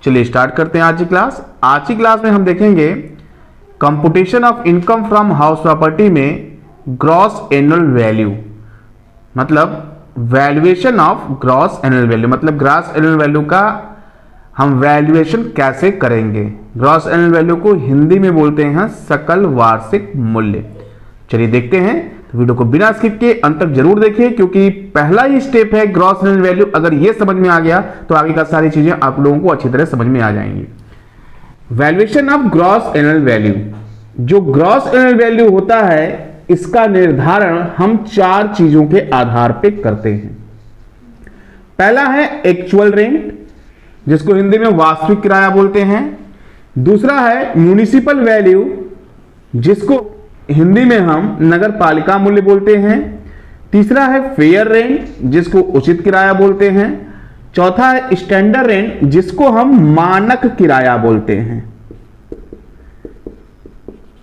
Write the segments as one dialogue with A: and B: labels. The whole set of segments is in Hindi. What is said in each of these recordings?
A: चलिए स्टार्ट करते हैं आज की क्लास। आज की क्लास में हम देखेंगे computation of income from house property में ग्रॉस एनुअल वैल्यू, मतलब valuation of gross annual value, मतलब ग्रॉस एनुअल वैल्यू का हम वैल्यूएशन कैसे करेंगे। ग्रॉस एनुअल वैल्यू को हिंदी में बोलते हैं सकल वार्षिक मूल्य। चलिए देखते हैं, तो वीडियो को बिना स्किप के अंत तक जरूर देखिए, क्योंकि पहला ही स्टेप है ग्रॉस एनुअल वैल्यू। अगर ये समझ में आ गया तो आगे का सारी चीजें आप लोगों को अच्छी तरह समझ में आ जाएंगी। Valuation of gross annual value, जो ग्रॉस एनुअल वैल्यू होता है इसका निर्धारण हम चार चीजों के आधार पे करते हैं। पहला है एक्चुअल रेंट, जिसको हिंदी में वास्तविक किराया बोलते हैं। दूसरा है म्युनिसिपल वैल्यू, जिसको हिंदी में हम नगर पालिका मूल्य बोलते हैं। तीसरा है फेयर रेंट, जिसको उचित किराया बोलते हैं। चौथा है स्टैंडर्ड रेंट, जिसको हम मानक किराया बोलते हैं।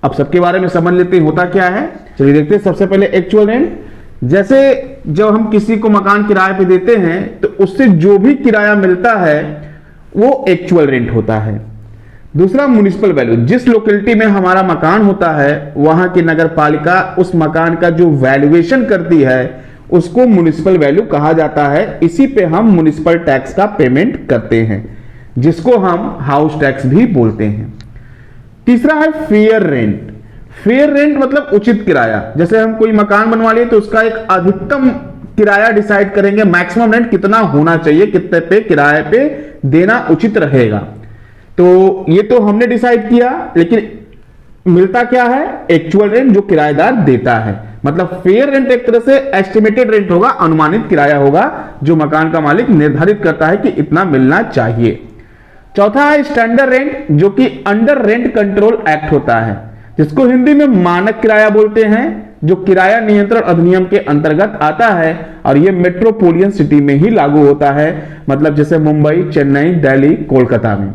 A: अब सबके बारे में समझ लेते हैं होता क्या है। चलिए देखते हैं। सबसे पहले एक्चुअल रेंट, जैसे जब हम किसी को मकान किराए पे देते हैं तो उससे जो भी किराया मिलता है वो एक्चुअल रेंट होता है। दूसरा म्युनिसिपल वैल्यू, जिस लोकेलिटी में हमारा मकान होता है वहां की नगर पालिका उस मकान का जो वैल्यूएशन करती है उसको म्युनिसिपल वैल्यू कहा जाता है। इसी पे हम म्युनिसिपल टैक्स का पेमेंट करते हैं, जिसको हम हाउस टैक्स भी बोलते हैं। तीसरा है फेयर रेंट। फेयर रेंट मतलब उचित किराया। जैसे हम कोई मकान बनवा लिए तो उसका एक अधिकतम किराया डिसाइड करेंगे, मैक्सिमम रेंट कितना होना चाहिए, कितने पे किराए पे देना उचित रहेगा। तो ये तो हमने डिसाइड किया, लेकिन मिलता क्या है? एक्चुअल रेंट जो किराएदार देता है। मतलब फेयर रेंट एक तरह से एस्टिमेटेड रेंट होगा, अनुमानित किराया होगा जो मकान का मालिक निर्धारित करता है कि इतना मिलना चाहिए। चौथा है स्टैंडर्ड रेंट, जो कि अंडर रेंट कंट्रोल एक्ट होता है, जिसको हिंदी में मानक किराया बोलते हैं, जो किराया नियंत्रण अधिनियम के अंतर्गत आता है और यह मेट्रोपोलियन सिटी में ही लागू होता है, मतलब जैसे मुंबई, चेन्नई, दिल्ली, कोलकाता में।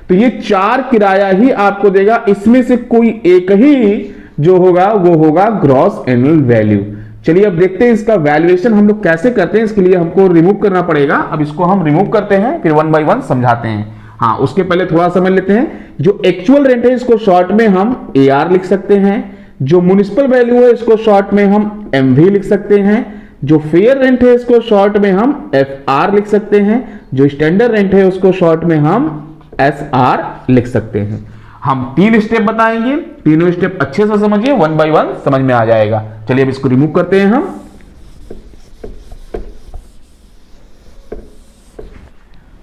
A: तो ये चार किराया ही आपको देगा, इसमें से कोई एक ही जो होगा वो होगा ग्रॉस एनुअल वैल्यू। चलिए अब देखते हैं इसका वैल्यूएशन हम लोग कैसे करते हैं। इसके लिए हमको रिमूव करना पड़ेगा। अब इसको हम रिमूव करते हैं, फिर वन बाय वन समझाते हैं। हाँ, उसके पहले थोड़ा समझ लेते हैं। जो एक्चुअल रेंट है इसको शॉर्ट में हम AR लिख सकते हैं। जो म्युनिसिपल वैल्यू है इसको शॉर्ट में हम MV लिख सकते हैं। जो फेयर रेंट है इसको शॉर्ट में हम FR लिख सकते हैं। जो स्टैंडर्ड रेंट है उसको शॉर्ट में हम SR लिख सकते हैं। हम 3 स्टेप बताएंगे, तीनों स्टेप अच्छे से समझिए, वन बाय वन समझ में आ जाएगा। चलिए अब इसको रिमूव करते हैं हम।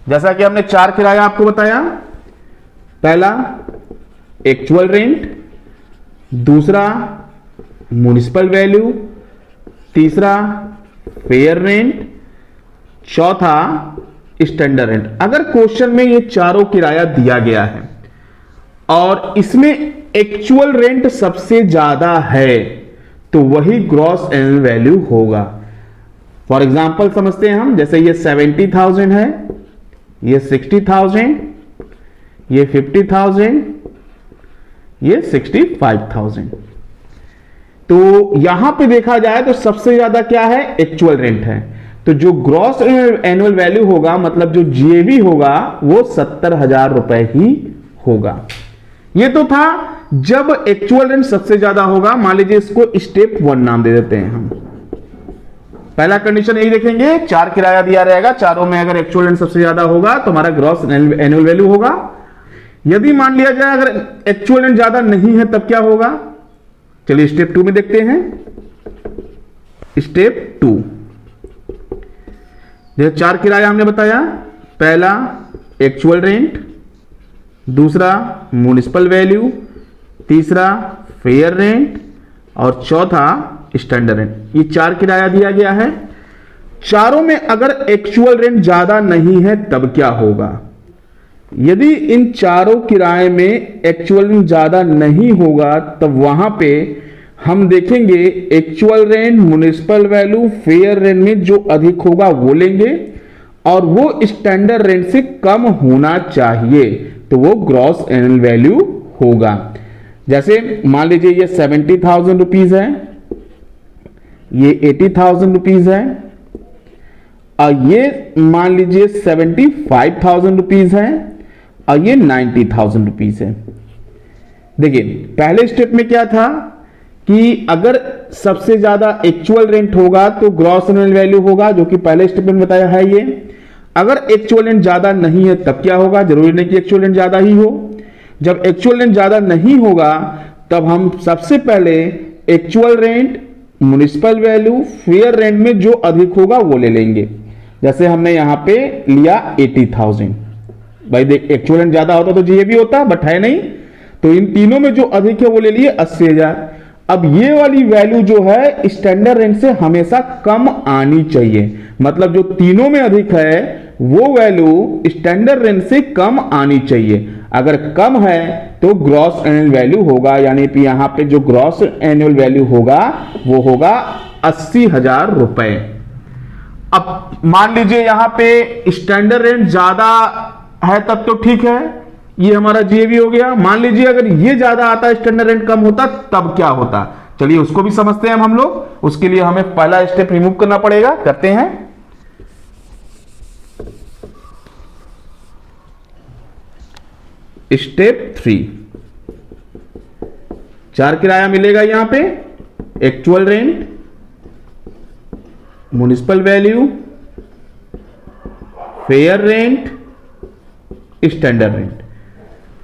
A: जैसा कि हमने चार किराया आपको बताया। पहला एक्चुअल रेंट, दूसरा म्युनिसिपल वैल्यू, तीसरा फेयर रेंट, चौथा स्टैंडर्ड रेंट। अगर क्वेश्चन में ये चारों किराया दिया गया है और इसमें एक्चुअल रेंट सबसे ज्यादा है तो वही ग्रॉस एनुअल वैल्यू होगा। फॉर एग्जांपल समझते हैं हम, जैसे ये 70,000 है, ये 60,000, ये 50,000, ये 65,000। तो यहां पे देखा जाए तो सबसे ज्यादा क्या है? एक्चुअल रेंट है। तो जो ग्रॉस एनुअल वैल्यू होगा, मतलब जो GAV होगा, वो 70,000 रुपए ही होगा। ये तो था जब एक्चुअल रेंट सबसे ज्यादा होगा। मान लीजिए इसको स्टेप 1 नाम दे देते हैं हम। पहला कंडीशन यही देखेंगे, चार किराया दिया रहेगा, चारों में अगर एक्चुअल रेंट सबसे ज्यादा होगा तो हमारा ग्रॉस एनुअल वैल्यू होगा। यदि मान लिया जाए अगर एक्चुअल रेंट ज्यादा नहीं है तब क्या होगा? चलिए स्टेप 2 में देखते हैं। स्टेप 2, जैसे चार किराया हमने बताया। पहला एक्चुअल रेंट, दूसरा म्युनिसिपल वैल्यू, तीसरा फेयर रेंट और चौथा स्टैंडर्ड रेंट। ये चार किराया दिया गया है। चारों में अगर एक्चुअल रेंट ज्यादा नहीं है तब क्या होगा? यदि इन चारों किराए में एक्चुअल रेंट ज्यादा नहीं होगा तब वहां पे हम देखेंगे actual rent, municipal value, fair rent में जो अधिक होगा वो लेंगे और वो स्टैंडर्ड रेंट से कम होना चाहिए, तो वो ग्रॉस एनुअल वैल्यू होगा। जैसे मान लीजिए ये 70,000 रुपीज है, ये 80,000 रुपीज है और ये मान लीजिए 75,000 रुपीज है और ये 90,000 रुपीज है। देखिए पहले स्टेप में क्या था कि अगर सबसे ज्यादा एक्चुअल रेंट होगा तो ग्रॉस एनुअल वैल्यू होगा, जो कि पहले स्टेप में बताया है ये। अगर एक्चुअल रेंट ज्यादा नहीं है तब क्या होगा, जरूरी नहीं कि एक्चुअल रेंट ज्यादा ही हो। जब एक्चुअल रेंट ज्यादा नहीं होगा तब हम सबसे पहले actual rent, municipal value, fair rent में जो अधिक होगा वो ले लेंगे। जैसे हमने यहां पे लिया 80,000। भाई देख एक्चुअल रेंट ज्यादा होता तो जीएबी होता, बट है नहीं, तो इन तीनों में जो अधिक है वो ले लिए 80,000। अब ये वाली वैल्यू जो है स्टैंडर्ड रेंट से हमेशा कम आनी चाहिए, मतलब जो तीनों में अधिक है वो वैल्यू स्टैंडर्ड रेंट से कम आनी चाहिए। अगर कम है तो ग्रॉस एनुअल वैल्यू होगा, यानी कि यहां पे जो ग्रॉस एनुअल वैल्यू होगा वो होगा 80,000 रुपए। अब मान लीजिए यहां पे स्टैंडर्ड रेंट ज्यादा है तब तो ठीक है, ये हमारा जीएबी हो गया। मान लीजिए अगर ये ज्यादा आता, स्टैंडर्ड रेंट कम होता तब क्या होता, चलिए उसको भी समझते हैं हम लोग। उसके लिए हमें पहला स्टेप रिमूव करना पड़ेगा, करते हैं। स्टेप 3, 4 किराया मिलेगा यहां पे, actual rent, municipal value, fair rent, standard rent.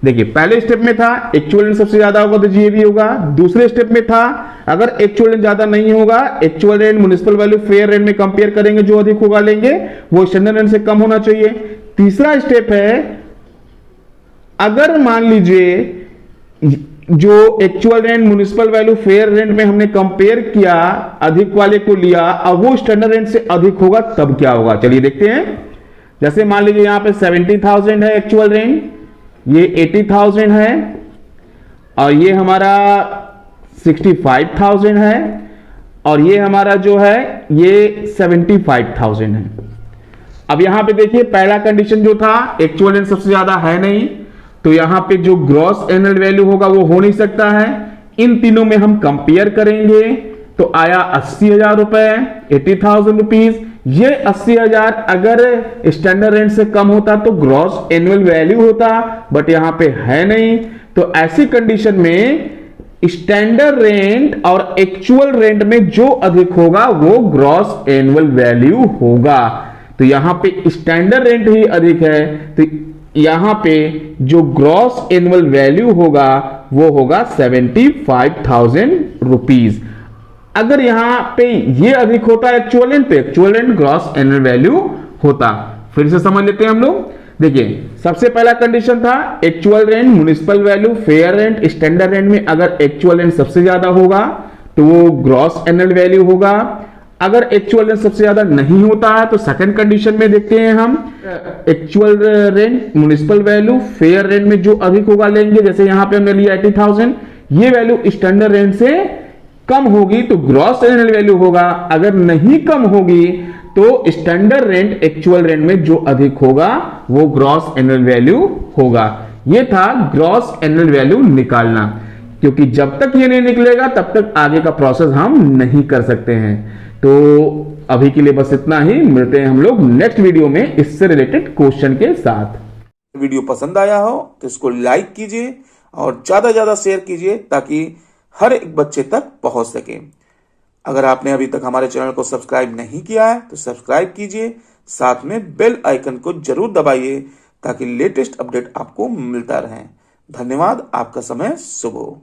A: देखिए पहले स्टेप में था एक्चुअल रेंट सबसे ज्यादा होगा तो जीएबी होगा। दूसरे स्टेप में था अगर एक्चुअल रेंट ज्यादा नहीं होगा, actual rent, municipal value, fair rent में कंपेयर करेंगे, जो अधिक होगा लेंगे, वो स्टैंडर्ड रेंट से कम होना चाहिए। तीसरा स्टेप है अगर मान लीजिए जो actual rent, municipal value, fair rent में हमने कंपेयर किया, अधिक वाले को लिया, अब वो स्टैंडर्ड रेंट से अधिक होगा तब क्या होगा, चलिए देखते हैं। जैसे मान लीजिए यहां पे 70,000 है एक्चुअल रेंट, ये 80,000 है और ये हमारा 65,000 है और ये हमारा जो है ये 75,000 है। अब यहां पे देखिए पहला कंडीशन जो था एक्चुअल रेंट सबसे ज्यादा है नहीं, तो यहां पे जो ग्रॉस एनुअल वैल्यू होगा वो हो नहीं सकता है। इन तीनों में हम कंपेयर करेंगे तो आया 80,000 रुपए, 80,000 रुपीज। ये 80,000 अगर स्टैंडर्ड रेंट से कम होता तो ग्रॉस एनुअल वैल्यू होता, बट यहां पे है नहीं। तो ऐसी कंडीशन में स्टैंडर्ड रेंट और एक्चुअल रेंट में जो अधिक होगा वो ग्रॉस एनुअल वैल्यू होगा। तो यहां पे स्टैंडर्ड रेंट ही अधिक है, तो यहां पे जो ग्रॉस एनुअल वैल्यू होगा वो होगा 75,000 रुपीज। अगर यहां पे ये अधिक होता एक्चुअल रेंट तो actual rent gross annual value होता। फिर से समझ लेते हैं हम लोग। देखिए सबसे पहला कंडीशन था actual rent, municipal value, fair rent, standard rent में अगर एक्चुअल रेंट सबसे ज्यादा होगा तो वो ग्रॉस एनुअल वैल्यू होगा। अगर एक्चुअल रेंट सबसे ज्यादा नहीं होता है तो सेकंड कंडीशन में देखते हैं हम, actual rent, municipal value, fair rent में जो अधिक होगा लेंगे। जैसे यहां पे हमने लिया 80,000, ये वैल्यू स्टैंडर्ड रेंट से कम होगी तो ग्रॉस एनुअल वैल्यू होगा। अगर नहीं कम होगी तो स्टैंडर्ड रेंट एक्चुअल रेंट में जो अधिक होगा वो ग्रॉस एनुअल वैल्यू होगा। ये था ग्रॉस एनुअल वैल्यू निकालना, क्योंकि जब तक ये नहीं निकलेगा तब तक आगे का प्रोसेस हम नहीं कर सकते हैं। तो अभी के लिए बस इतना ही, मिलते हैं हम लोग नेक्स्ट वीडियो में इससे रिलेटेड क्वेश्चन के साथ।
B: वीडियो पसंद आया हो तो इसको लाइक कीजिए और ज्यादा से ज्यादा शेयर कीजिए ताकि हर एक बच्चे तक पहुंच सके। अगर आपने अभी तक हमारे चैनल को सब्सक्राइब नहीं किया है तो सब्सक्राइब कीजिए, साथ में बेल आइकन को जरूर दबाइए ताकि लेटेस्ट अपडेट आपको मिलता रहे। धन्यवाद, आपका समय शुभ हो।